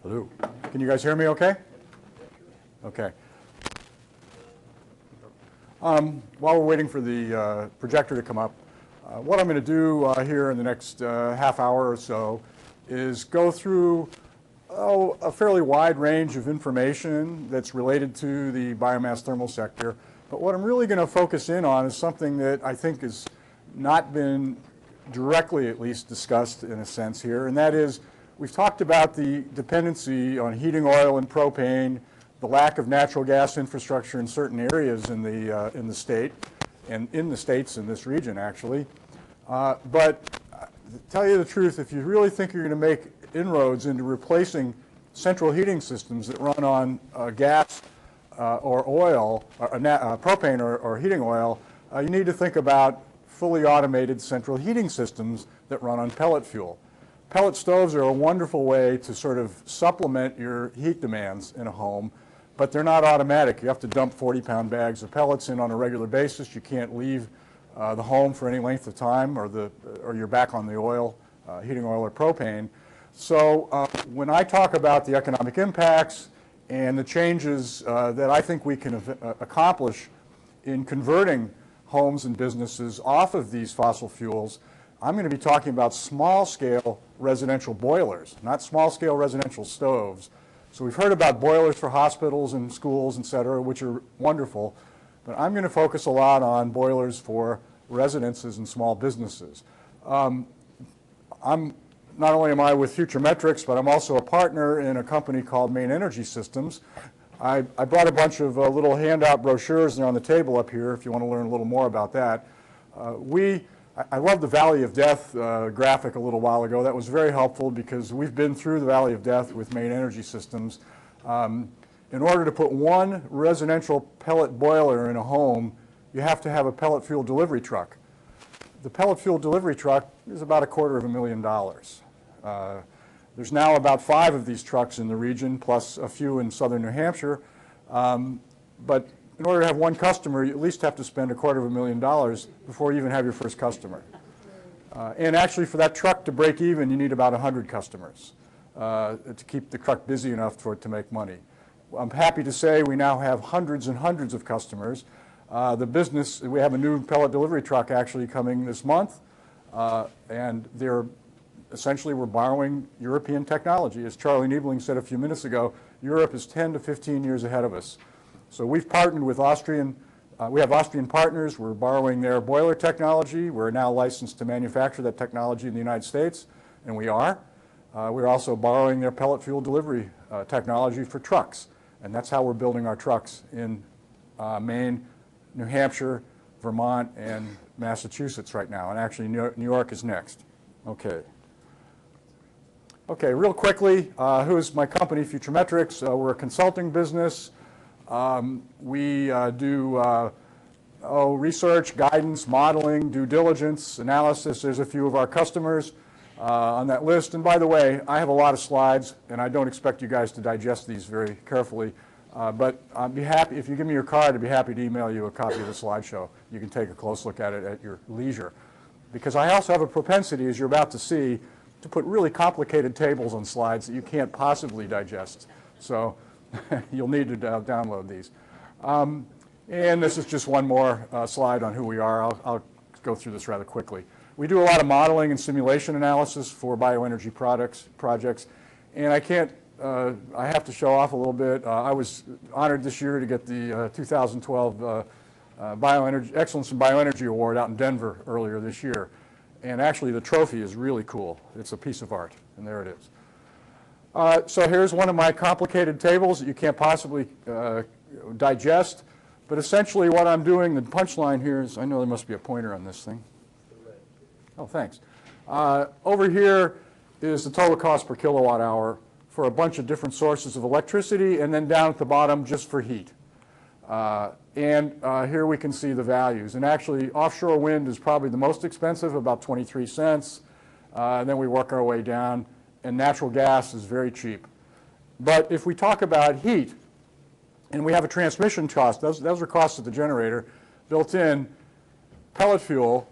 Hello. Can you guys hear me okay? Okay. While we're waiting for the projector to come up, what I'm going to do here in the next half hour or so is go through a fairly wide range of information that's related to the biomass thermal sector. But what I'm really going to focus in on is something that I think has not been directly, at least, discussed in a sense here, and that is we've talked about the dependency on heating oil and propane, the lack of natural gas infrastructure in certain areas in the state, and in the states in this region, actually. But to tell you the truth, if you really think you're going to make inroads into replacing central heating systems that run on gas or oil, or propane or heating oil, you need to think about fully automated central heating systems that run on pellet fuel. Pellet stoves are a wonderful way to sort of supplement your heat demands in a home, but they're not automatic. You have to dump 40-pound bags of pellets in on a regular basis. You can't leave the home for any length of time, or you're back on the oil, heating oil or propane. So when I talk about the economic impacts and the changes that I think we can accomplish in converting homes and businesses off of these fossil fuels, I'm going to be talking about small-scale residential boilers, not small-scale residential stoves. So we've heard about boilers for hospitals and schools, et cetera, which are wonderful, but I'm going to focus a lot on boilers for residences and small businesses. Not only am I with FutureMetrics, but I'm also a partner in a company called Main Energy Systems. I brought a bunch of little handout brochures. They're on the table up here if you want to learn a little more about that. I love the Valley of Death graphic a little while ago. That was very helpful because we've been through the Valley of Death with Main Energy Systems. In order to put one residential pellet boiler in a home, you have to have a pellet fuel delivery truck. The pellet fuel delivery truck is about $250,000. There's now about 5 of these trucks in the region, plus a few in southern New Hampshire. But in order to have one customer, you at least have to spend $250,000 before you even have your first customer. And actually, for that truck to break even, you need about 100 customers to keep the truck busy enough for it to make money. I'm happy to say we now have hundreds and hundreds of customers. We have a new pellet delivery truck actually coming this month, and we're borrowing European technology. As Charlie Niebling said a few minutes ago, Europe is 10 to 15 years ahead of us. So we've partnered with we have Austrian partners. We're borrowing their boiler technology. We're now licensed to manufacture that technology in the United States, and we are. We're also borrowing their pellet fuel delivery technology for trucks, and that's how we're building our trucks in Maine, New Hampshire, Vermont, and Massachusetts right now, and actually New York is next. Okay. Okay, real quickly, who's my company, FutureMetrics? We're a consulting business. We do research, guidance, modeling, due diligence, analysis. There's a few of our customers on that list. And by the way, I have a lot of slides, and I don't expect you guys to digest these very carefully. But I'd be happy, if you give me your card, I'd be happy to email you a copy of the slideshow. You can take a close look at it at your leisure. Because I also have a propensity, as you're about to see, to put really complicated tables on slides that you can't possibly digest. So you'll need to download these. And this is just one more slide on who we are. I'll go through this rather quickly. We do a lot of modeling and simulation analysis for bioenergy projects. And I have to show off a little bit. I was honored this year to get the 2012 Excellence in Bioenergy Award out in Denver earlier this year. And actually, the trophy is really cool. It's a piece of art, and there it is. So here's one of my complicated tables that you can't possibly digest. But essentially what I'm doing, the punchline here is, I know there must be a pointer on this thing. Oh, thanks. Over here is the total cost per kilowatt hour for a bunch of different sources of electricity, and then down at the bottom just for heat. Here we can see the values. And actually, offshore wind is probably the most expensive, about 23 cents. And then we work our way down. And natural gas is very cheap. But if we talk about heat, and we have a transmission cost, those are costs of the generator built in, pellet fuel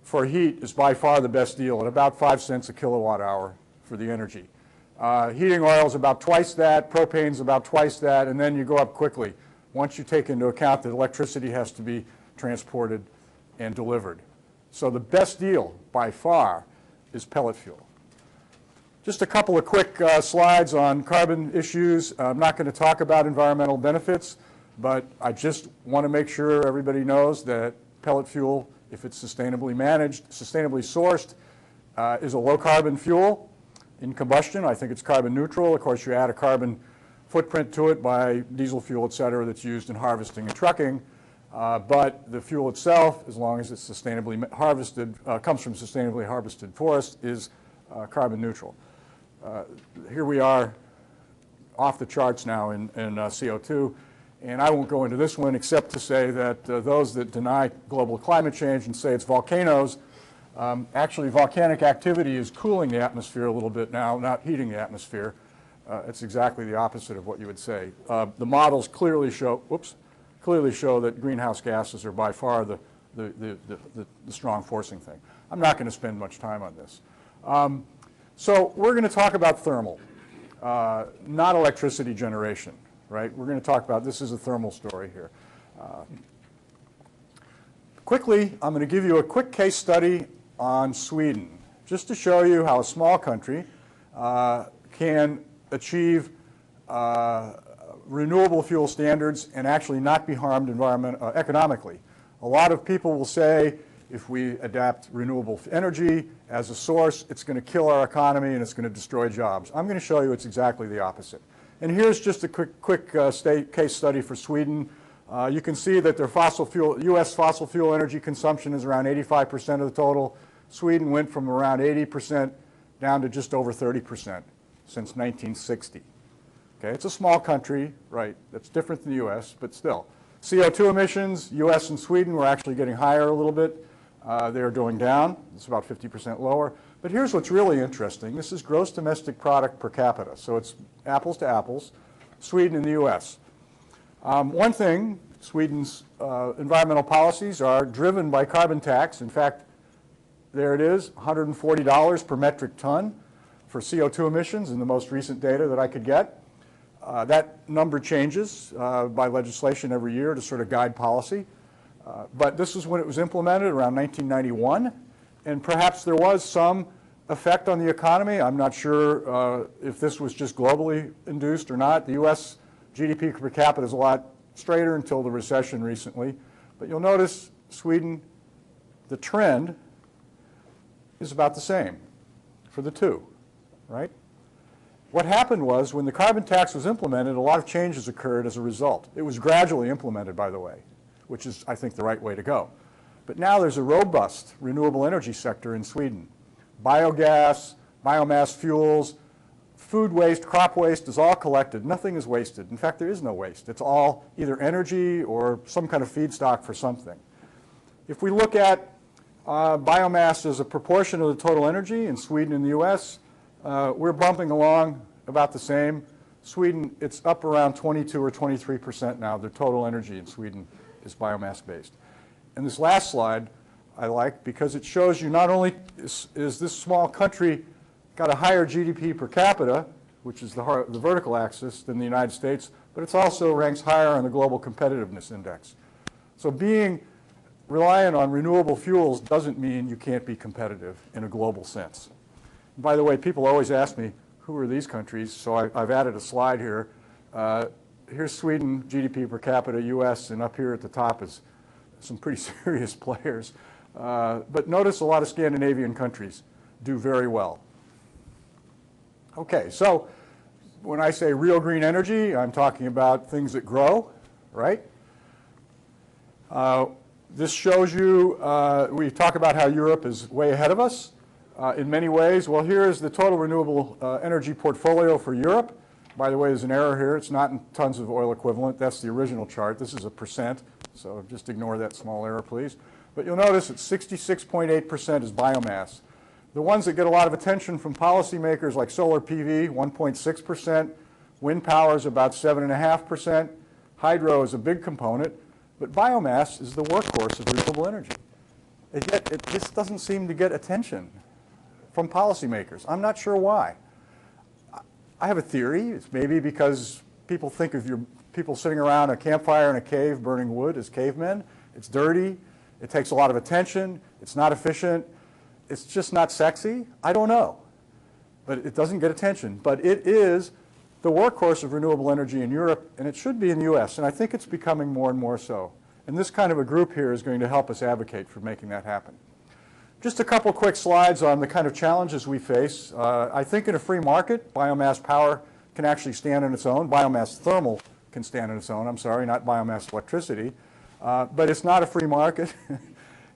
for heat is by far the best deal at about 5 cents a kilowatt hour for the energy. Heating oil is about twice that, propane is about twice that, and then you go up quickly once you take into account that electricity has to be transported and delivered. So the best deal by far is pellet fuel. Just a couple of quick slides on carbon issues. I'm not going to talk about environmental benefits, but I just want to make sure everybody knows that pellet fuel, if it's sustainably managed, sustainably sourced, is a low carbon fuel in combustion. I think it's carbon neutral. Of course, you add a carbon footprint to it by diesel fuel, et cetera, that's used in harvesting and trucking. But the fuel itself, as long as it's sustainably harvested, comes from sustainably harvested forests, is carbon neutral. Here we are off the charts now in CO2, and I won't go into this one except to say that those that deny global climate change and say it's volcanoes, actually volcanic activity is cooling the atmosphere a little bit now, not heating the atmosphere. It's exactly the opposite of what you would say. The models clearly show, that greenhouse gases are by far the strong forcing thing. I'm not going to spend much time on this. So we're going to talk about thermal, not electricity generation, right? We're going to talk about, this is a thermal story here. Quickly, I'm going to give you a quick case study on Sweden, just to show you how a small country can achieve renewable fuel standards and actually not be harmed economically. A lot of people will say, if we adapt renewable energy as a source, it's going to kill our economy and it's going to destroy jobs. I'm going to show you it's exactly the opposite. And here's just a quick case study for Sweden. You can see that their U.S. fossil fuel energy consumption is around 85% of the total. Sweden went from around 80% down to just over 30% since 1960. Okay, it's a small country, right? That's different than the U.S., but still. CO2 emissions, U.S. and Sweden were actually getting higher a little bit. They're going down. It's about 50% lower. But here's what's really interesting. This is gross domestic product per capita. So it's apples to apples, Sweden and the U.S. One thing, Sweden's environmental policies are driven by carbon tax. In fact, there it is, $140 per metric ton for CO2 emissions in the most recent data that I could get. That number changes by legislation every year to sort of guide policy. But this is when it was implemented, around 1991. And perhaps there was some effect on the economy. I'm not sure if this was just globally induced or not. The U.S. GDP per capita is a lot straighter until the recession recently. But you'll notice Sweden, the trend is about the same for the two, right? What happened was when the carbon tax was implemented, a lot of changes occurred as a result. It was gradually implemented, by the way, which is, I think, the right way to go. But now there's a robust renewable energy sector in Sweden. Biogas, biomass fuels, food waste, crop waste is all collected. Nothing is wasted. In fact, there is no waste. It's all either energy or some kind of feedstock for something. If we look at biomass as a proportion of the total energy in Sweden and the U.S., we're bumping along about the same. Sweden, it's up around 22 or 23% now. The total energy in Sweden is biomass-based. And this last slide I like because it shows you not only is this small country got a higher GDP per capita, which is the vertical axis, than the United States, but it also ranks higher on the Global Competitiveness Index. So being reliant on renewable fuels doesn't mean you can't be competitive in a global sense. And by the way, people always ask me, who are these countries? So I've added a slide here. Here's Sweden, GDP per capita, US, and up here at the top is some pretty serious players. But notice a lot of Scandinavian countries do very well. Okay, so when I say real green energy, I'm talking about things that grow, right? This shows you, we talk about how Europe is way ahead of us in many ways. Well, here is the total renewable energy portfolio for Europe. By the way, there's an error here. It's not in tons of oil equivalent. That's the original chart. This is a percent, so just ignore that small error, please. But you'll notice that 66.8% is biomass. The ones that get a lot of attention from policymakers like solar PV, 1.6%. Wind power is about 7.5%. Hydro is a big component. But biomass is the workhorse of renewable energy. And yet it just doesn't seem to get attention from policymakers. I'm not sure why. I have a theory. It's maybe because people think of people sitting around a campfire in a cave burning wood as cavemen. It's dirty. It takes a lot of attention. It's not efficient. It's just not sexy. I don't know. But it doesn't get attention. But it is the workhorse of renewable energy in Europe, and it should be in the U.S., and I think it's becoming more and more so. And this kind of a group here is going to help us advocate for making that happen. Just a couple quick slides on the kind of challenges we face. I think in a free market, biomass power can actually stand on its own. Biomass thermal can stand on its own, I'm sorry, not biomass electricity. But it's not a free market.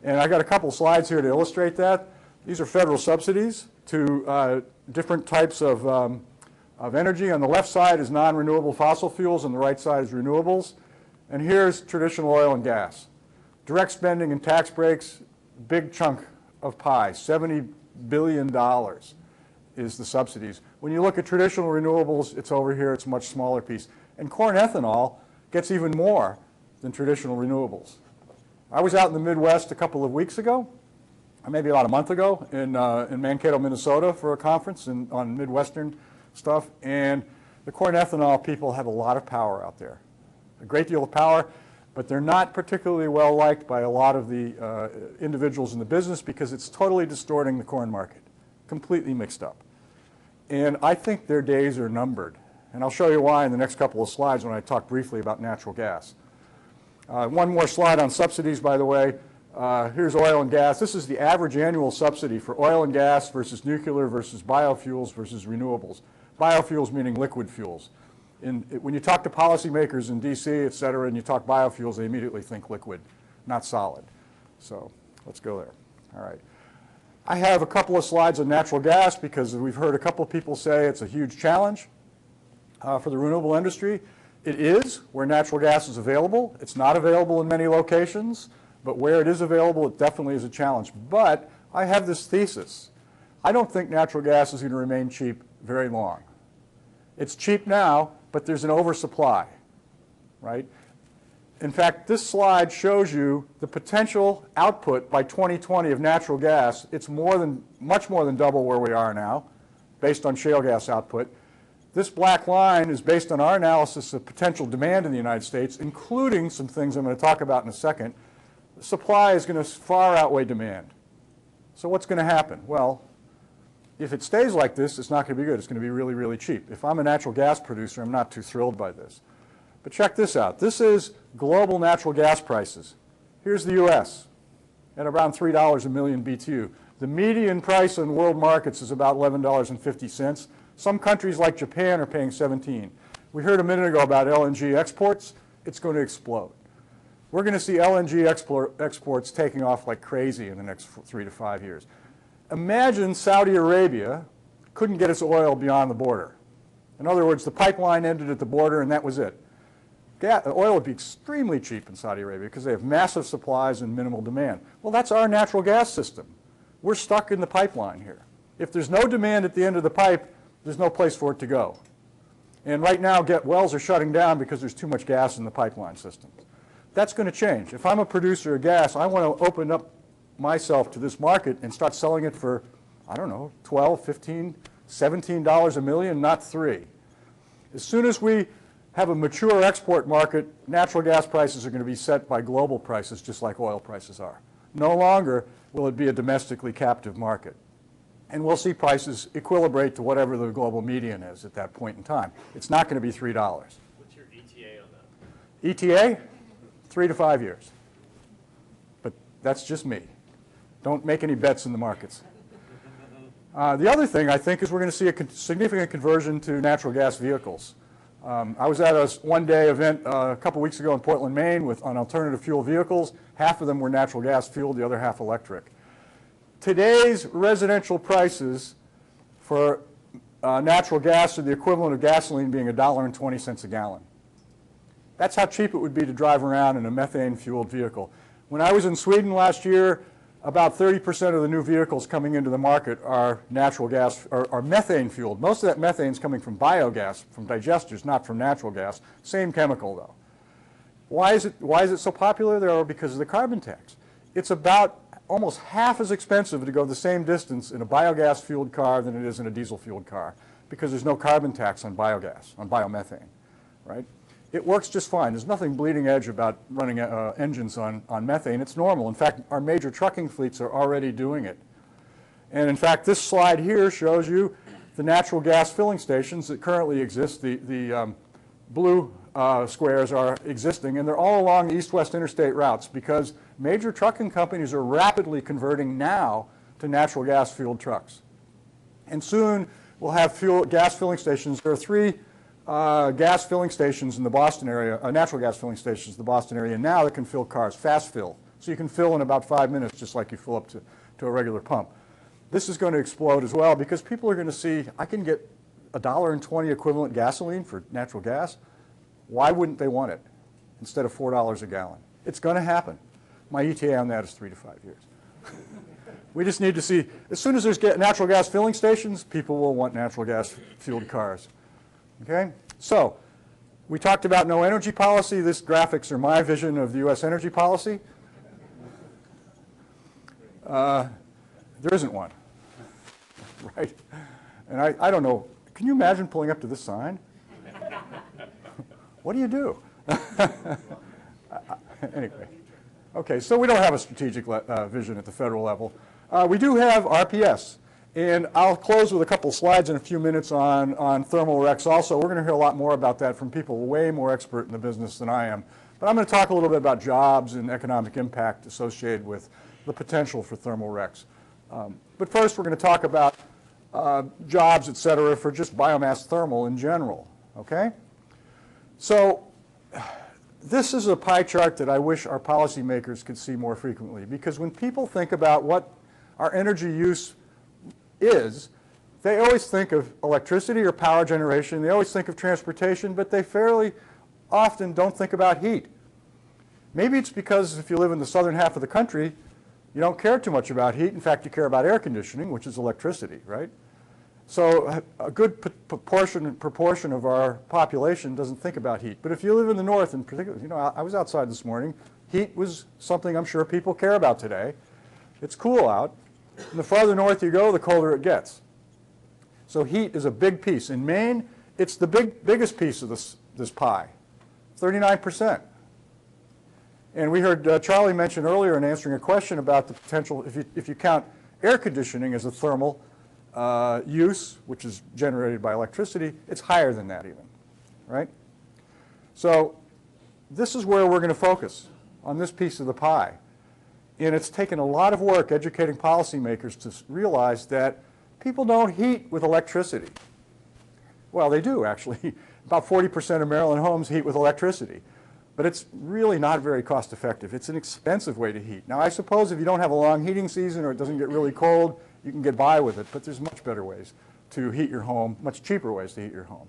And I got a couple slides here to illustrate that. These are federal subsidies to different types of energy. On the left side is non-renewable fossil fuels, and the right side is renewables. And here's traditional oil and gas. Direct spending and tax breaks, big chunk of pie, $70 billion is the subsidies. When you look at traditional renewables, it's over here, it's a much smaller piece. And corn ethanol gets even more than traditional renewables. I was out in the Midwest a couple of weeks ago, or maybe about a month ago, in Mankato, Minnesota for a conference on Midwestern stuff, and the corn ethanol people have a lot of power out there, a great deal of power, but they're not particularly well liked by a lot of the individuals in the business because it's totally distorting the corn market, completely mixed up. And I think their days are numbered. And I'll show you why in the next couple of slides when I talk briefly about natural gas. One more slide on subsidies, by the way. Here's oil and gas. This is the average annual subsidy for oil and gas versus nuclear versus biofuels versus renewables. Biofuels meaning liquid fuels. When you talk to policymakers in DC, et cetera, and you talk biofuels, they immediately think liquid, not solid. So let's go there. All right. I have a couple of slides on natural gas because we've heard a couple of people say it's a huge challenge for the renewable industry. It is where natural gas is available. It's not available in many locations, but where it is available, it definitely is a challenge. But I have this thesis. I don't think natural gas is going to remain cheap very long. It's cheap now, but there's an oversupply, right? In fact, this slide shows you the potential output by 2020 of natural gas. It's much more than double where we are now, based on shale gas output. This black line is based on our analysis of potential demand in the United States, including some things I'm going to talk about in a second. The supply is going to far outweigh demand. So what's going to happen? Well, if it stays like this, it's not going to be good. It's going to be really, really cheap. If I'm a natural gas producer, I'm not too thrilled by this. But check this out. This is global natural gas prices. Here's the U.S. at around $3 a million BTU. The median price in world markets is about $11.50. Some countries like Japan are paying 17. We heard a minute ago about LNG exports. It's going to explode. We're going to see LNG exports taking off like crazy in the next 3 to 5 years. Imagine Saudi Arabia couldn't get its oil beyond the border. In other words, the pipeline ended at the border and that was it. Oil would be extremely cheap in Saudi Arabia because they have massive supplies and minimal demand. Well, that's our natural gas system. We're stuck in the pipeline here. If there's no demand at the end of the pipe, there's no place for it to go. And right now, wells are shutting down because there's too much gas in the pipeline systems. That's going to change. If I'm a producer of gas, I want to open up myself to this market and start selling it for, I don't know, $12, $15, $17 a million, not $3. As soon as we have a mature export market, natural gas prices are going to be set by global prices just like oil prices are. No longer will it be a domestically captive market. And we'll see prices equilibrate to whatever the global median is at that point in time. It's not going to be $3. What's your ETA on that? ETA? 3 to 5 years. But that's just me. Don't make any bets in the markets. The other thing, I think, is we're going to see a significant conversion to natural gas vehicles. I was at a one-day event a couple weeks ago in Portland, Maine on alternative fuel vehicles. Half of them were natural gas fueled, the other half electric. Today's residential prices for natural gas are the equivalent of gasoline being $1.20 a gallon. That's how cheap it would be to drive around in a methane-fueled vehicle. When I was in Sweden last year, about 30% of the new vehicles coming into the market are natural gas, are methane-fueled. Most of that methane is coming from biogas, from digesters, not from natural gas. Same chemical, though. Why is it so popular? Because of the carbon tax. It's about almost half as expensive to go the same distance in a biogas-fueled car than it is in a diesel-fueled car, because there's no carbon tax on biogas, on biomethane, right? It works just fine. There's nothing bleeding edge about running engines on methane. It's normal. In fact, our major trucking fleets are already doing it. And in fact, this slide here shows you the natural gas filling stations that currently exist. The blue squares are existing, and they're all along the east-west interstate routes because major trucking companies are rapidly converting now to natural gas-fueled trucks. And soon we'll have gas filling stations. There are 3 gas filling stations in the Boston area, natural gas filling stations in the Boston area now that can fill cars, fast fill. So you can fill in about 5 minutes just like you fill up to a regular pump. This is going to explode as well because people are going to see, I can get $1.20 equivalent gasoline for natural gas. Why wouldn't they want it instead of $4 a gallon? It's going to happen. My ETA on that is 3 to 5 years. We just need to see, as soon as there's natural gas filling stations, people will want natural gas fueled cars. Okay? So, we talked about no energy policy. These graphics are my vision of the U.S. energy policy. There isn't one. Right? And I don't know, can you imagine pulling up to this sign? What do you do? Anyway. Okay, so we don't have a strategic vision at the federal level. We do have RPS. And I'll close with a couple slides in a few minutes on thermal RECs also. We're going to hear a lot more about that from people way more expert in the business than I am. But I'm going to talk a little bit about jobs and economic impact associated with the potential for thermal RECs. But first, we're going to talk about jobs, et cetera, for just biomass thermal in general. Okay? So this is a pie chart that I wish our policymakers could see more frequently, because when people think about what our energy use is, they always think of electricity or power generation. They always think of transportation, but they fairly often don't think about heat. Maybe it's because if you live in the southern half of the country, you don't care too much about heat. In fact, you care about air conditioning, which is electricity, right? So a good proportion of our population doesn't think about heat. But if you live in the north, in particular, you know, I was outside this morning. Heat was something I'm sure people care about today. It's cool out. And the farther north you go, the colder it gets. So heat is a big piece. In Maine, it's the biggest piece of this pie, 39%. And we heard Charlie mention earlier in answering a question about the potential, if you count air conditioning as a thermal use, which is generated by electricity, it's higher than that even, right? So this is where we're going to focus, on this piece of the pie. And it's taken a lot of work educating policymakers to realize that people don't heat with electricity. Well, they do, actually. About 40% of Maryland homes heat with electricity. But it's really not very cost effective. It's an expensive way to heat. Now, I suppose if you don't have a long heating season or it doesn't get really cold, you can get by with it. But there's much better ways to heat your home, much cheaper ways to heat your home.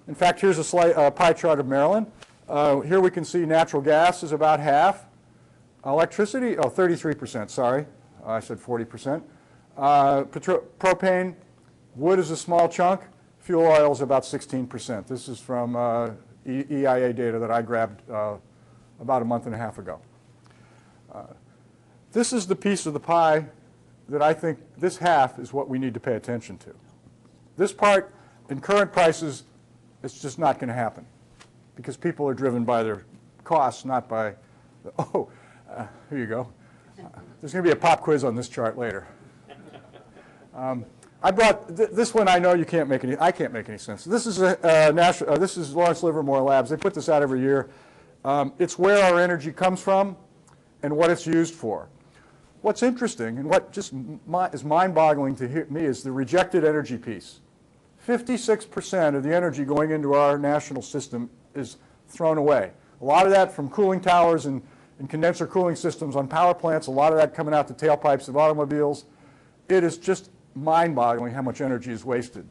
In fact, here's a pie chart of Maryland. Here we can see natural gas is about half. Electricity, 33%, sorry. I said 40%. Propane, wood is a small chunk. Fuel oil is about 16%. This is from EIA data that I grabbed about a month and a half ago. This is the piece of the pie that I think this half is what we need to pay attention to. This part, in current prices, it's just not going to happen because people are driven by their costs, not by the, here you go. There's going to be a pop quiz on this chart later. I brought this one. I know you can't make any. I can't make any sense. This is this is Lawrence Livermore Labs. They put this out every year. It's where our energy comes from and what it's used for. What's interesting and what just is mind-boggling to me is the rejected energy piece. 56% of the energy going into our national system is thrown away. A lot of that from cooling towers and condenser cooling systems on power plants. A lot of that coming out the tailpipes of automobiles. It is just mind-boggling how much energy is wasted.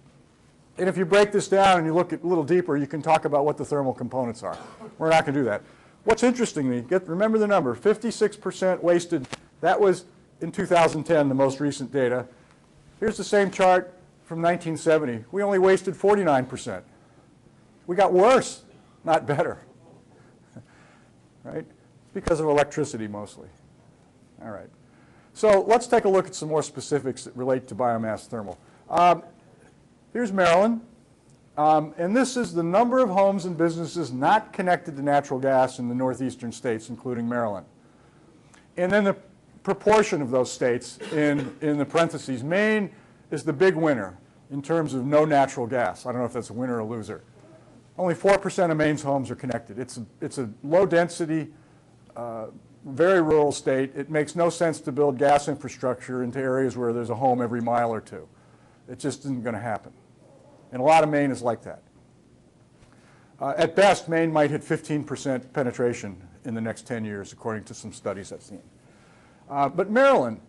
And if you break this down and you look a little deeper, you can talk about what the thermal components are. We're not going to do that. What's interesting, remember the number, 56% wasted. That was in 2010, the most recent data. Here's the same chart from 1970. We only wasted 49%. We got worse, not better. Right? It's because of electricity mostly. All right. So let's take a look at some more specifics that relate to biomass thermal. Here's Maryland, and this is the number of homes and businesses not connected to natural gas in the northeastern states, including Maryland. And then the proportion of those states in the parentheses. Maine is the big winner in terms of no natural gas. I don't know if that's a winner or a loser. Only 4% of Maine's homes are connected. It's a low-density, very rural state. It makes no sense to build gas infrastructure into areas where there's a home every mile or two. It just isn't going to happen. And a lot of Maine is like that. At best, Maine might hit 15% penetration in the next 10 years, according to some studies I've seen. But Maryland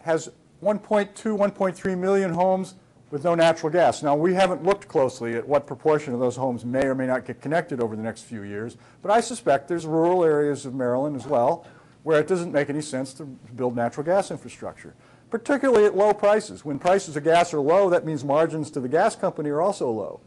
has 1.2, 1.3 million homes with no natural gas. Now, we haven't looked closely at what proportion of those homes may or may not get connected over the next few years, but I suspect there's rural areas of Maryland as well where it doesn't make any sense to build natural gas infrastructure, particularly at low prices. When prices of gas are low, that means margins to the gas company are also low.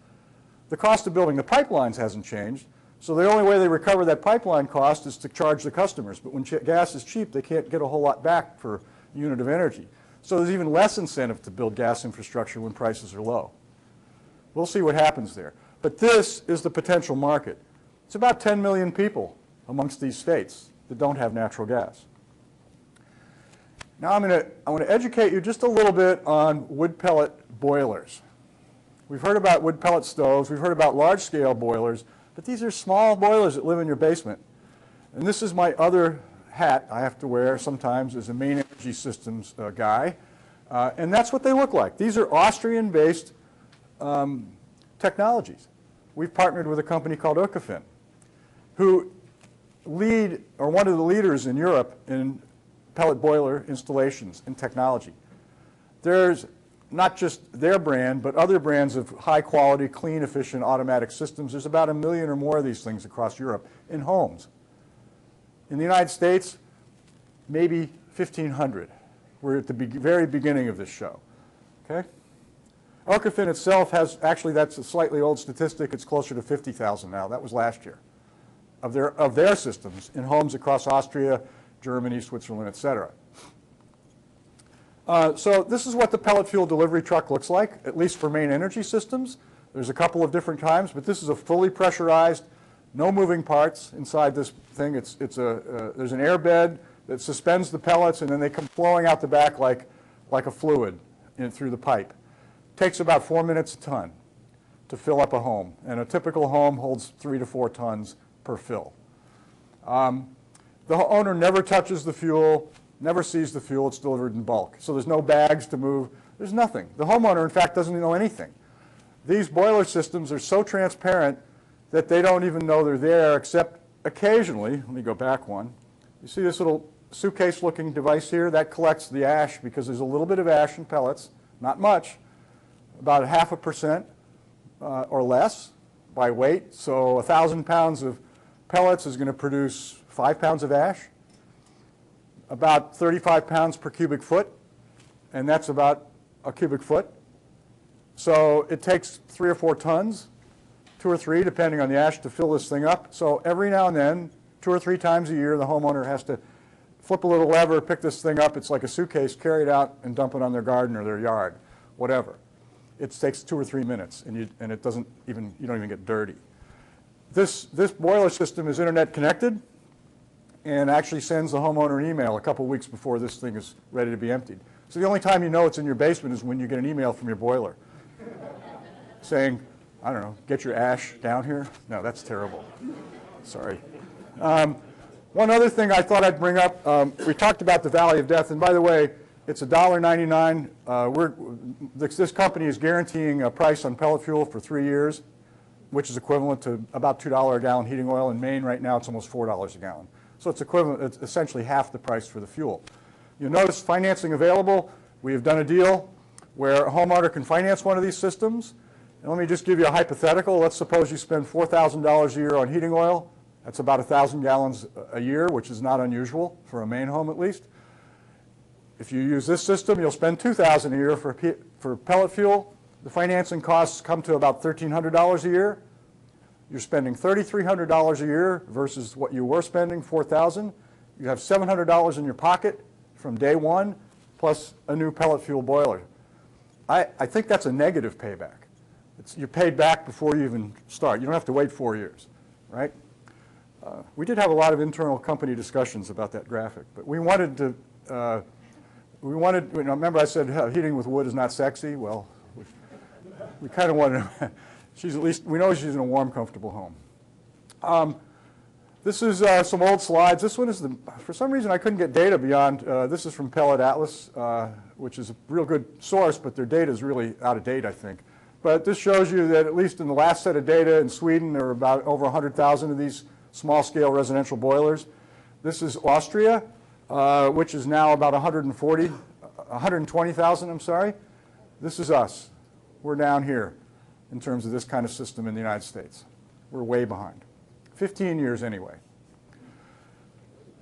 The cost of building the pipelines hasn't changed, so the only way they recover that pipeline cost is to charge the customers. But when gas is cheap, they can't get a whole lot back per unit of energy. So there's even less incentive to build gas infrastructure when prices are low. We'll see what happens there. But this is the potential market. It's about 10 million people amongst these states that don't have natural gas. Now I want to educate you just a little bit on wood pellet boilers. We've heard about wood pellet stoves. We've heard about large-scale boilers. But these are small boilers that live in your basement. And this is my other hat I have to wear sometimes as a main energy systems guy. And that's what they look like. These are Austrian-based technologies. We've partnered with a company called Ukefin, who are one of the leaders in Europe in pellet boiler installations and technology. There's not just their brand, but other brands of high-quality, clean, efficient, automatic systems. There's about 1 million or more of these things across Europe in homes. In the United States, maybe 1,500. We're at the very beginning of this show. Okay? Ukefin itself has, actually that's a slightly old statistic, it's closer to 50,000 now. That was last year, of their systems in homes across Austria, Germany, Switzerland, et cetera. So this is what the pellet fuel delivery truck looks like, at least for main energy systems. There's a couple of different times, but this is a fully pressurized, no moving parts inside this thing. There's an air bed that suspends the pellets, and then they come flowing out the back like a fluid through the pipe. Takes about 4 minutes a ton to fill up a home, and a typical home holds 3 to 4 tons per fill. The owner never touches the fuel, never sees the fuel. It's delivered in bulk. So there's no bags to move. There's nothing. The homeowner, in fact, doesn't know anything. These boiler systems are so transparent that they don't even know they're there, except occasionally. Let me go back one. You see this little suitcase-looking device here? That collects the ash because there's a little bit of ash in pellets, not much, about 0.5% or less by weight. So 1,000 pounds of pellets is going to produce 5 pounds of ash. About 35 pounds per cubic foot, and that's about a cubic foot. So it takes 3 or 4 tons, 2 or 3, depending on the ash, to fill this thing up. So every now and then, 2 or 3 times a year, the homeowner has to flip a little lever, pick this thing up. It's like a suitcase, carry it out, and dump it on their garden or their yard, whatever. It takes 2 or 3 minutes, and you don't even get dirty. This boiler system is internet connected, and actually sends the homeowner an email a couple weeks before this thing is ready to be emptied. So the only time you know it's in your basement is when you get an email from your boiler saying, I don't know, get your ash down here. No, that's terrible. Sorry. One other thing I thought I'd bring up, we talked about the Valley of Death, and by the way, it's $1.99. This company is guaranteeing a price on pellet fuel for 3 years, which is equivalent to about $2 a gallon heating oil. In Maine right now, it's almost $4 a gallon. So it's equivalent, it's essentially half the price for the fuel. You'll notice financing available. We have done a deal where a homeowner can finance one of these systems. And let me just give you a hypothetical. Let's suppose you spend $4,000 a year on heating oil. That's about 1,000 gallons a year, which is not unusual for a Maine home at least. If you use this system, you'll spend $2,000 a year for pellet fuel. The financing costs come to about $1,300 a year. You're spending $3,300 a year versus what you were spending, $4,000. You have $700 in your pocket from day one, plus a new pellet fuel boiler. I think that's a negative payback. You're paid back before you even start. You don't have to wait 4 years, right? We did have a lot of internal company discussions about that graphic, but we wanted to, remember I said heating with wood is not sexy? Well, we kind of wanted to, we know she's in a warm, comfortable home. This is some old slides. This one is, for some reason I couldn't get data beyond, this is from Pellet Atlas, which is a real good source, but their data is really out of date, I think. But this shows you that at least in the last set of data in Sweden, there are about over 100,000 of these small-scale residential boilers. This is Austria, which is now about 120,000, I'm sorry. This is us. We're down here in terms of this kind of system in the United States. We're way behind. 15 years anyway.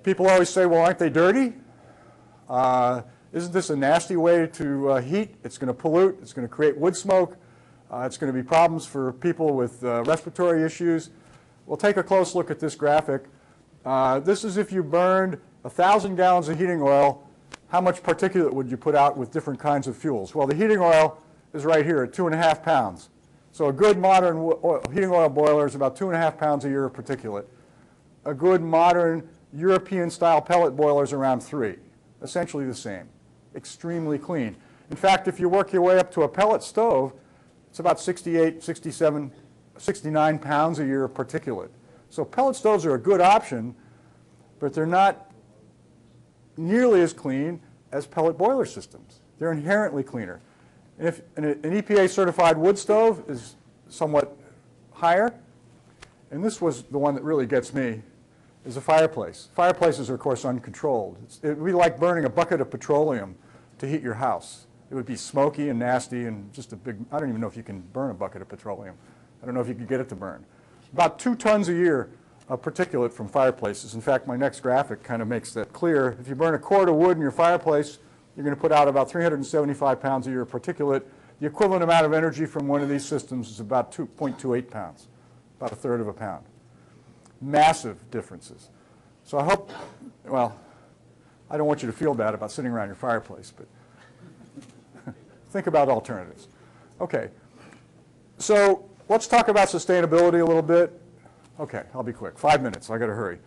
People always say, well, aren't they dirty? Isn't this a nasty way to heat? It's going to pollute. It's going to create wood smoke. It's going to be problems for people with respiratory issues. We'll take a close look at this graphic. This is if you burned 1,000 gallons of heating oil, how much particulate would you put out with different kinds of fuels? Well, the heating oil is right here at 2.5 pounds. So a good modern heating oil boiler is about 2.5 pounds a year of particulate. A good modern European-style pellet boiler is around 3. Essentially the same. Extremely clean. In fact, if you work your way up to a pellet stove, it's about 68, 67, 69 pounds a year of particulate. So pellet stoves are a good option, but they're not nearly as clean as pellet boiler systems. They're inherently cleaner. And if an EPA-certified wood stove is somewhat higher, and this was the one that really gets me, is a fireplace. Fireplaces are, of course, uncontrolled. It would be like burning a bucket of petroleum to heat your house. It would be smoky and nasty and just a big, I don't even know if you can burn a bucket of petroleum. I don't know if you could get it to burn. About 2 tons a year of particulate from fireplaces. In fact, my next graphic kind of makes that clear. If you burn a cord of wood in your fireplace, you're going to put out about 375 pounds a year of particulate. The equivalent amount of energy from one of these systems is about 2.28 pounds, about 1/3 of a pound. Massive differences. So I hope, well, I don't want you to feel bad about sitting around your fireplace, but think about alternatives. Okay, so let's talk about sustainability a little bit. Okay, I'll be quick. 5 minutes, I got to hurry.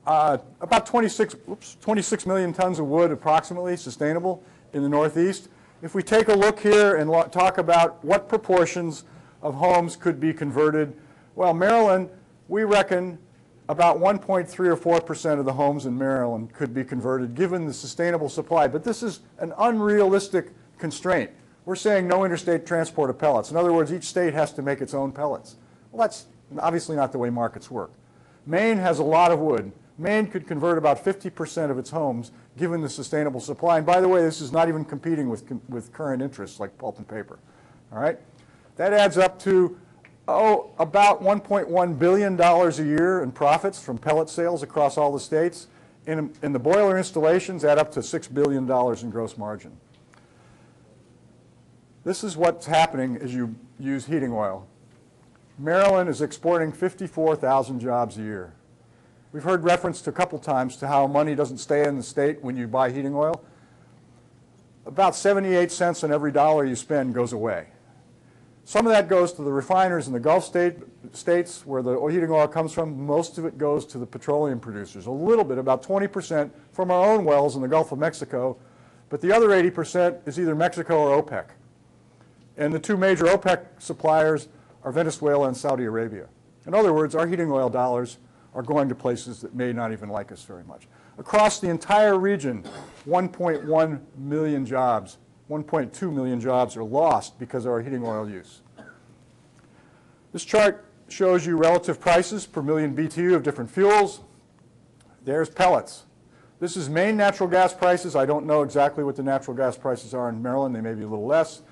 About 26 million tons of wood approximately sustainable in the Northeast. If we take a look here and talk about what proportions of homes could be converted, well, Maryland, we reckon about 1.3 or 4% of the homes in Maryland could be converted given the sustainable supply. But this is an unrealistic constraint. We're saying no interstate transport of pellets. In other words, each state has to make its own pellets. Well, that's obviously not the way markets work. Maine has a lot of wood. Maine could convert about 50% of its homes given the sustainable supply. And by the way, this is not even competing with current interests like pulp and paper. All right? That adds up to, about $1.1 billion a year in profits from pellet sales across all the states. In the boiler installations, add up to $6 billion in gross margin. This is what's happening as you use heating oil. Maryland is exporting 54,000 jobs a year. We've heard reference to a couple times to how money doesn't stay in the state when you buy heating oil. About 78 cents on every dollar you spend goes away. Some of that goes to the refiners in the Gulf states where the heating oil comes from. Most of it goes to the petroleum producers. A little bit, about 20% from our own wells in the Gulf of Mexico. But the other 80% is either Mexico or OPEC. And the two major OPEC suppliers are Venezuela and Saudi Arabia. In other words, our heating oil dollars are going to places that may not even like us very much. Across the entire region, 1.1 million jobs, 1.2 million jobs are lost because of our heating oil use. This chart shows you relative prices per million BTU of different fuels. There's pellets. This is Maine natural gas prices. I don't know exactly what the natural gas prices are in Maryland. They may be a little less.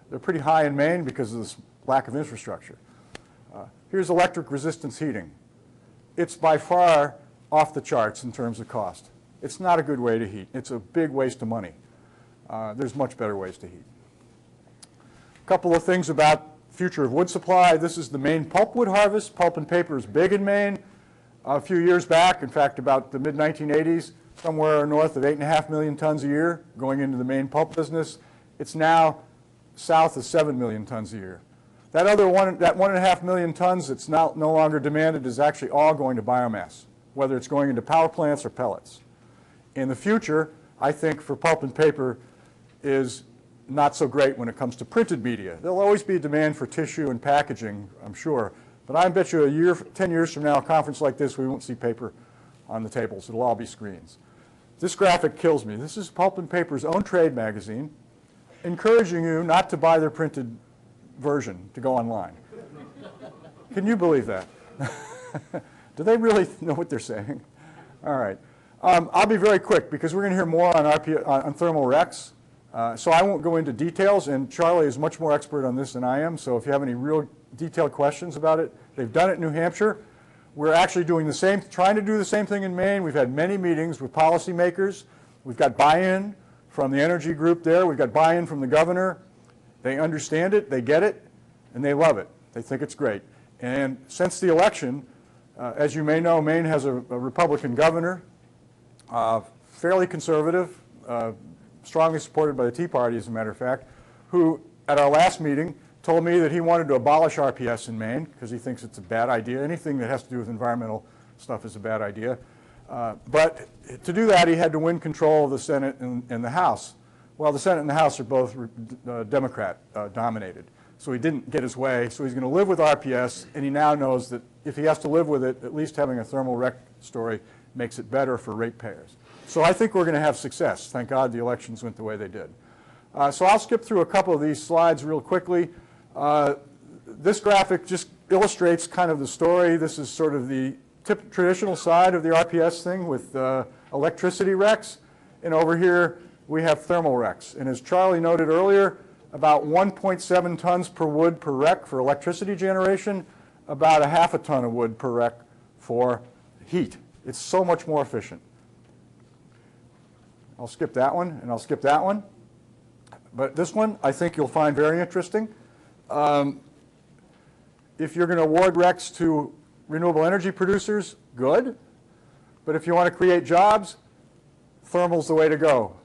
They're pretty high in Maine because of this lack of infrastructure. Here's electric resistance heating. It's by far off the charts in terms of cost. It's not a good way to heat. It's a big waste of money. There's much better ways to heat. A couple of things about future of wood supply. This is the Maine pulpwood harvest. Pulp and paper is big in Maine. A few years back, in fact about the mid-1980s, somewhere north of 8.5 million tons a year going into the main pulp business. It's now south of 7 million tons a year. That 1.5 million tons that's now no longer demanded is actually all going to biomass, whether it's going into power plants or pellets. In the future, I think for pulp and paper is not so great when it comes to printed media. There'll always be a demand for tissue and packaging, I'm sure. But I bet you 10 years from now, a conference like this, we won't see paper on the tables. It'll all be screens. This graphic kills me. This is Pulp and Paper's own trade magazine encouraging you not to buy their printed version to go online. Can you believe that? Do they really know what they're saying? All right. I'll be very quick because we're going to hear more on thermal RECs. So I won't go into details, and Charlie is much more expert on this than I am, so if you have any real detailed questions about it, they've done it in New Hampshire. We're actually doing the same, trying to do the same thing in Maine. We've had many meetings with policymakers. We've got buy-in from the energy group there. We've got buy-in from the governor. They understand it, they get it, and they love it. They think it's great. And since the election, as you may know, Maine has a Republican governor, fairly conservative, strongly supported by the Tea Party, as a matter of fact, who, at our last meeting, told me that he wanted to abolish RPS in Maine because he thinks it's a bad idea. Anything that has to do with environmental stuff is a bad idea. But to do that, he had to win control of the Senate and the House. Well, the Senate and the House are both Democrat-dominated. So he didn't get his way. So he's going to live with RPS, and he now knows that if he has to live with it, at least having a thermal REC story makes it better for ratepayers. So I think we're going to have success. Thank God the elections went the way they did. So I'll skip through a couple of these slides real quickly. This graphic just illustrates kind of the story. This is sort of the traditional side of the RPS thing with electricity RECs. And over here, we have thermal RECs. And as Charlie noted earlier, about 1.7 tons per wood per REC for electricity generation, about 0.5 ton of wood per REC for heat. It's so much more efficient. I'll skip that one, and I'll skip that one. But this one, I think you'll find very interesting. If you're going to award RECs to renewable energy producers, good. But if you want to create jobs, thermal's the way to go.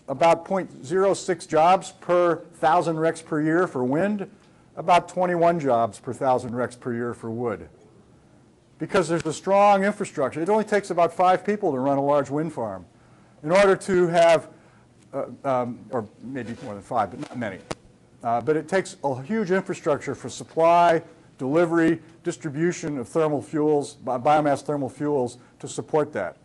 About 0.06 jobs per 1,000 RECs per year for wind, about 21 jobs per 1,000 RECs per year for wood. Because there's a strong infrastructure. It only takes about 5 people to run a large wind farm. In order to have, or maybe more than 5, but not many. But it takes a huge infrastructure for supply, delivery, distribution of thermal fuels, biomass thermal fuels to support that,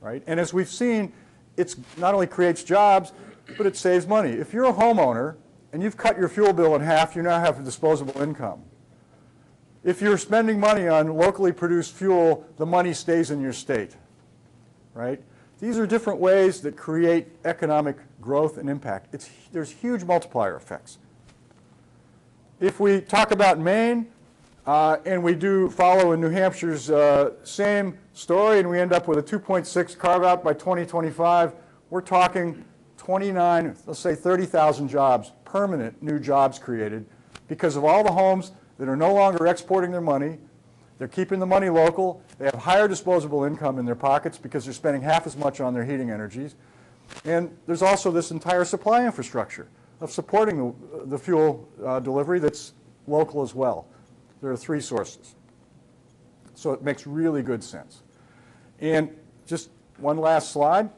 right? And as we've seen, it not only creates jobs, but it saves money. If you're a homeowner and you've cut your fuel bill in half, you now have a disposable income. If you're spending money on locally produced fuel, the money stays in your state, right? These are different ways that create economic growth and impact. There's huge multiplier effects. If we talk about Maine, and we do follow in New Hampshire's same story, and we end up with a 2.6 carve-out by 2025, we're talking 29, let's say 30,000 jobs, permanent new jobs created because of all the homes that are no longer exporting their money. They're keeping the money local. They have higher disposable income in their pockets because they're spending half as much on their heating energies. And there's also this entire supply infrastructure of supporting the fuel delivery that's local as well. There are 3 sources. So it makes really good sense. And just one last slide.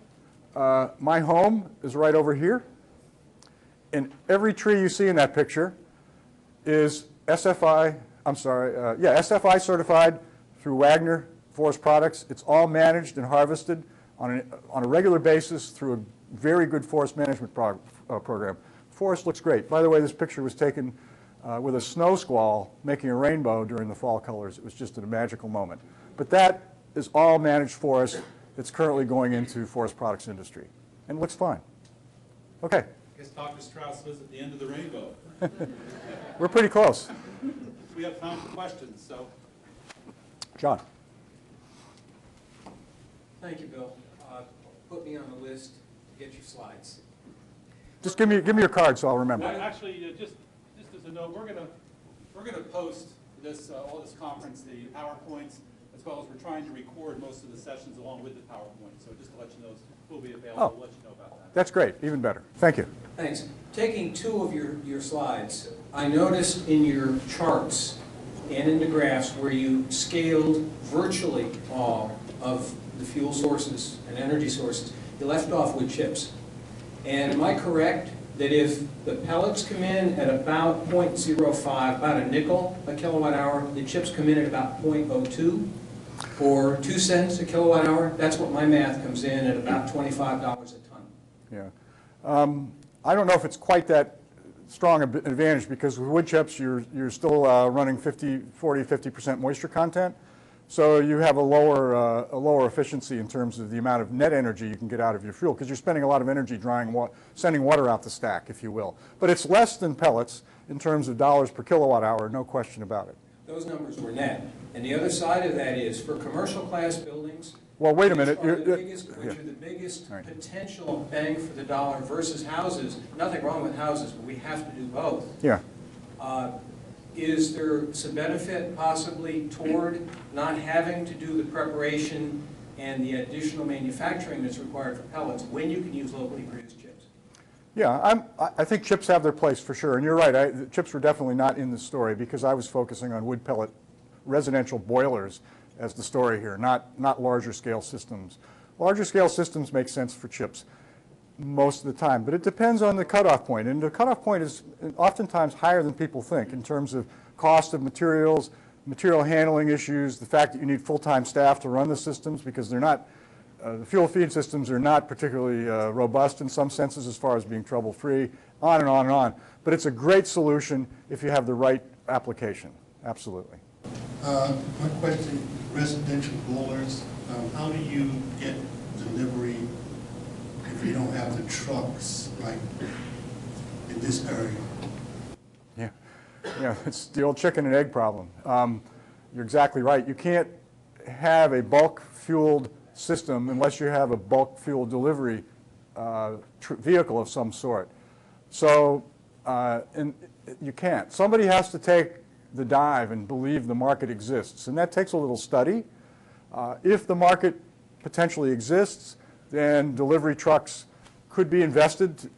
My home is right over here. And every tree you see in that picture is SFI certified through Wagner Forest Products. It's all managed and harvested on a regular basis through a very good forest management program. Forest looks great. By the way, this picture was taken with a snow squall making a rainbow during the fall colors. It was just a magical moment. But that is all managed forest that's currently going into forest products industry. And it looks fine. Okay. I guess Dr. Strauss lives at the end of the rainbow. We're pretty close. We have time for questions, so. John. Thank you, Bill. Put me on the list to get your slides. Just give me your card so I'll remember. Actually, just as a note, we're gonna post this all this conference, the PowerPoints, as well as we're trying to record most of the sessions along with the PowerPoint. So just to let you know, we'll be available to let you know about that. That's great, even better. Thank you. Thanks. Taking two of your slides, I noticed in your charts and in the graphs where you scaled virtually all of the fuel sources and energy sources, you left off with chips. And am I correct that if the pellets come in at about 0.05, about a nickel a kilowatt hour, the chips come in at about 0.02 or 2 cents a kilowatt hour? That's what my math comes in at about $25 a ton. Yeah. I don't know if it's quite that strong an advantage because with wood chips you're still running 50% moisture content. So you have a lower efficiency in terms of the amount of net energy you can get out of your fuel because you're spending a lot of energy sending water out the stack, if you will. But it's less than pellets in terms of dollars per kilowatt hour, no question about it. Those numbers were net. And the other side of that is for commercial class buildings, Well, wait a minute. which are the biggest Right. potential bang for the dollar versus houses. Nothing wrong with houses, but we have to do both. Yeah. Is there some benefit possibly toward not having to do the preparation and the additional manufacturing that's required for pellets when you can use locally produced chips? Yeah, I think chips have their place for sure. And you're right, the chips were definitely not in the story because I was focusing on wood pellet residential boilers as the story here, not larger scale systems. Larger scale systems make sense for chips most of the time, but it depends on the cutoff point. And the cutoff point is oftentimes higher than people think in terms of cost of materials, material handling issues, the fact that you need full-time staff to run the systems because they're not, the fuel feed systems are not particularly robust in some senses as far as being trouble-free, on and on and on. But it's a great solution if you have the right application, absolutely. My question, residential boilers, how do you get delivery if you don't have the trucks, like in this area? Yeah, it's the old chicken and egg problem. You're exactly right. You can't have a bulk fueled system unless you have a bulk fuel delivery vehicle of some sort. So and you can't. Somebody has to take the dive and believe the market exists, and that takes a little study. If the market potentially exists, then delivery trucks could be invested,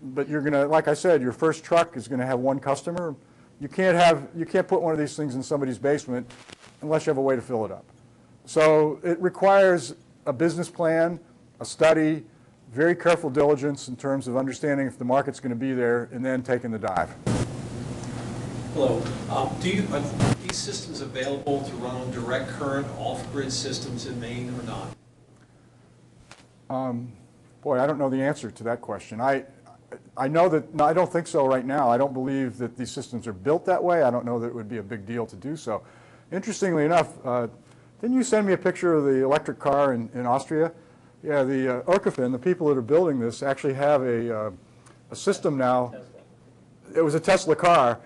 but you're going to, like I said, your first truck is going to have one customer. You can't put one of these things in somebody's basement unless you have a way to fill it up. So it requires a business plan, a study, very careful diligence in terms of understanding if the market's going to be there, and then taking the dive. Hello. Are these systems available to run on direct current off-grid systems in Maine or not? Boy, I don't know the answer to that question. I know that, no, I don't think so right now. I don't believe that these systems are built that way. I don't know that it would be a big deal to do so. Interestingly enough, didn't you send me a picture of the electric car in Austria? Yeah, the Urkefin, the people that are building this, actually have a system now. It was a Tesla car.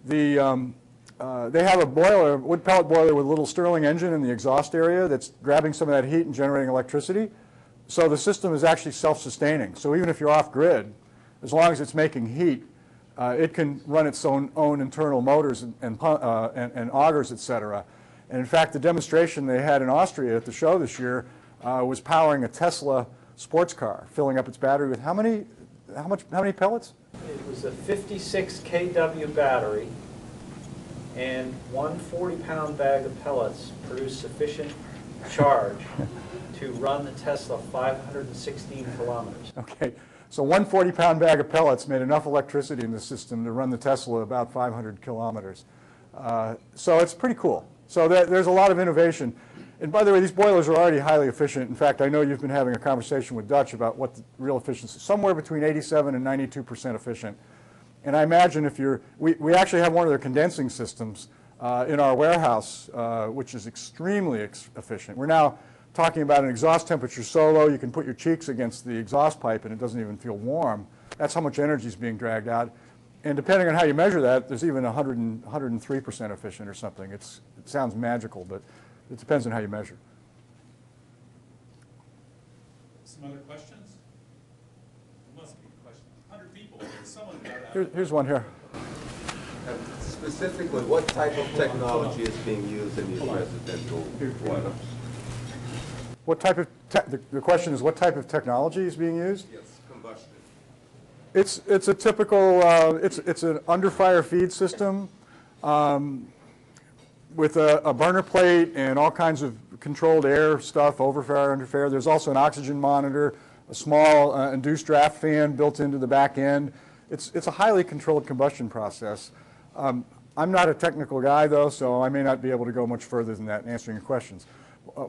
They have a boiler, wood pellet boiler with a little Stirling engine in the exhaust area that's grabbing some of that heat and generating electricity. So the system is actually self-sustaining. So even if you're off-grid, as long as it's making heat, it can run its own internal motors and augers, et cetera. And in fact, the demonstration they had in Austria at the show this year was powering a Tesla sports car, filling up its battery with how many pellets? It was a 56 kW battery, and one 40-pound bag of pellets produced sufficient charge to run the Tesla 516 kilometers. Okay, so one 40-pound bag of pellets made enough electricity in the system to run the Tesla about 500 kilometers. So it's pretty cool. So there's a lot of innovation. And by the way, these boilers are already highly efficient. In fact, I know you've been having a conversation with Dutch about what the real efficiency is. Somewhere between 87 and 92% efficient. And I imagine if we actually have one of their condensing systems in our warehouse, which is extremely efficient. We're now talking about an exhaust temperature so low you can put your cheeks against the exhaust pipe and it doesn't even feel warm. That's how much energy is being dragged out. And depending on how you measure that, there's even 103% efficient or something. It sounds magical, but it depends on how you measure. Some other questions? There must be questions. 100 people. Someone got out. Here's one here. And specifically, what type of technology is being used in these residential setups? What type of, the question is what type of technology is being used? Yes, combustion. It's a typical, it's an under-fire feed system with a burner plate and all kinds of controlled air stuff, overfire, underfire. There's also an oxygen monitor, a small induced draft fan built into the back end. It's a highly controlled combustion process. I'm not a technical guy, though, so I may not be able to go much further than that in answering your questions.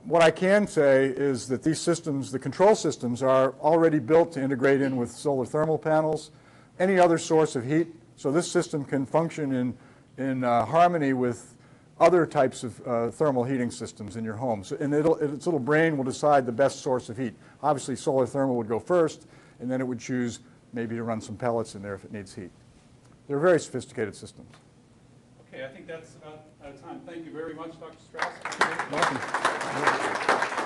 What I can say is that these systems, the control systems, are already built to integrate in with solar thermal panels, any other source of heat. So this system can function in harmony with other types of thermal heating systems in your home. So, and its little brain will decide the best source of heat. Obviously, solar thermal would go first, and then it would choose maybe to run some pellets in there if it needs heat. They're very sophisticated systems. Okay, I think that's about out of time. Thank you very much, Dr. Strauss. Welcome.